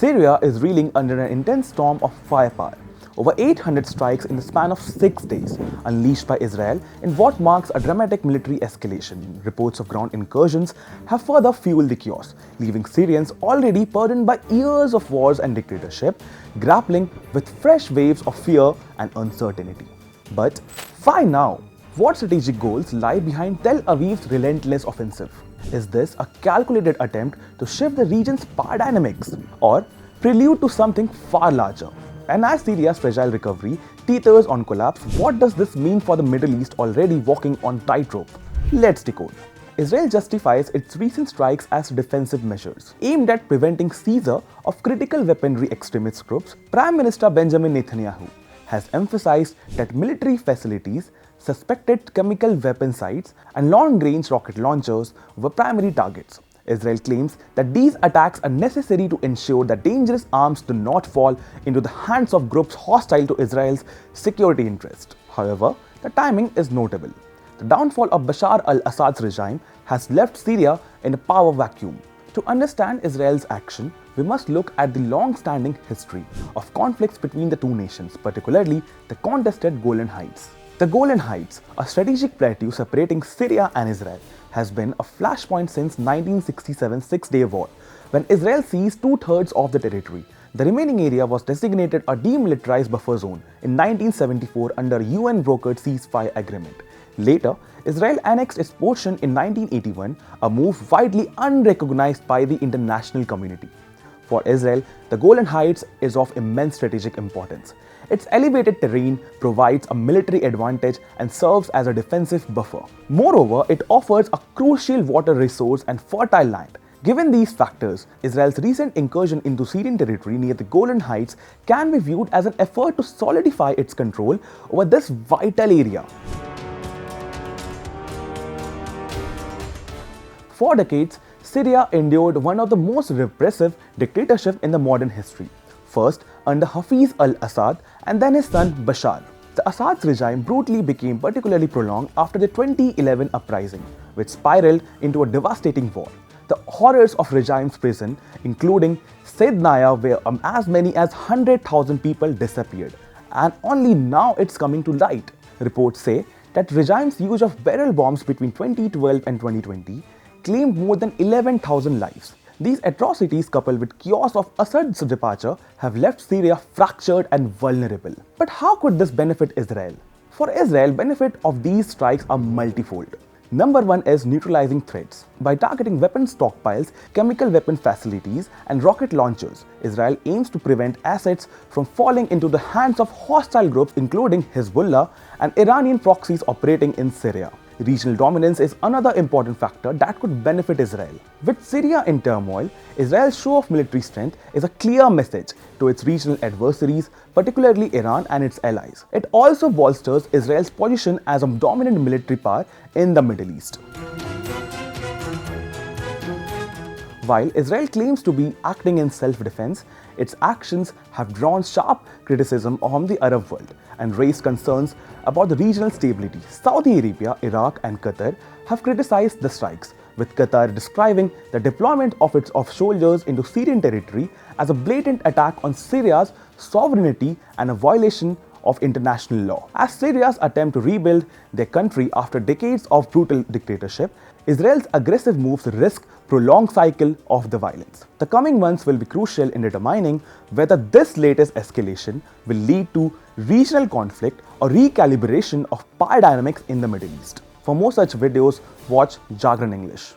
Syria is reeling under an intense storm of firepower. Over 800 strikes in the span of 6 days, unleashed by Israel in what marks a dramatic military escalation. Reports of ground incursions have further fueled the chaos, leaving Syrians already burdened by years of wars and dictatorship, grappling with fresh waves of fear and uncertainty. But why now? What strategic goals lie behind Tel Aviv's relentless offensive? Is this a calculated attempt to shift the region's power dynamics, or prelude to something far larger? And as Syria's fragile recovery teeters on collapse, what does this mean for the Middle East already walking on tightrope? Let's decode. Israel justifies its recent strikes as defensive measures aimed at preventing seizure of critical weaponry extremist groups. Prime Minister Benjamin Netanyahu has emphasized that military facilities, suspected chemical weapon sites, and long-range rocket launchers were primary targets. Israel claims that these attacks are necessary to ensure that dangerous arms do not fall into the hands of groups hostile to Israel's security interests. However, the timing is notable. The downfall of Bashar al-Assad's regime has left Syria in a power vacuum. To understand Israel's action, we must look at the long-standing history of conflicts between the two nations, particularly the contested Golan Heights. The Golan Heights, a strategic plateau separating Syria and Israel, has been a flashpoint since 1967 Six-Day War, when Israel seized two-thirds of the territory. The remaining area was designated a demilitarized buffer zone in 1974 under a UN-brokered ceasefire agreement. Later, Israel annexed its portion in 1981, a move widely unrecognized by the international community. For Israel, the Golan Heights is of immense strategic importance. Its elevated terrain provides a military advantage and serves as a defensive buffer. Moreover, it offers a crucial water resource and fertile land. Given these factors, Israel's recent incursion into Syrian territory near the Golan Heights can be viewed as an effort to solidify its control over this vital area. For decades, Syria endured one of the most repressive dictatorships in the modern history. First under Hafiz al-Assad and then his son Bashar. The Assad's regime brutally became particularly prolonged after the 2011 uprising, which spiraled into a devastating war. The horrors of regime's prison, including Sednaya, where as many as 100,000 people disappeared, and only now it's coming to light. Reports say that regime's use of barrel bombs between 2012 and 2020 claimed more than 11,000 lives. These atrocities, coupled with chaos of Assad's departure, have left Syria fractured and vulnerable. But how could this benefit Israel? For Israel, benefit of these strikes are multifold. Number one is neutralizing threats. By targeting weapon stockpiles, chemical weapon facilities, and rocket launchers, Israel aims to prevent assets from falling into the hands of hostile groups including Hezbollah and Iranian proxies operating in Syria. Regional dominance is another important factor that could benefit Israel. With Syria in turmoil, Israel's show of military strength is a clear message to its regional adversaries, particularly Iran and its allies. It also bolsters Israel's position as a dominant military power in the Middle East. While Israel claims to be acting in self-defense, its actions have drawn sharp criticism from the Arab world and raised concerns about the regional stability. Saudi Arabia, Iraq, and Qatar have criticized the strikes, with Qatar describing the deployment of soldiers into Syrian territory as a blatant attack on Syria's sovereignty and a violation of international law. As Syria's attempt to rebuild their country after decades of brutal dictatorship, Israel's aggressive moves risk prolonged cycle of the violence. The coming months will be crucial in determining whether this latest escalation will lead to regional conflict or recalibration of power dynamics in the Middle East. For more such videos, watch Jagran English.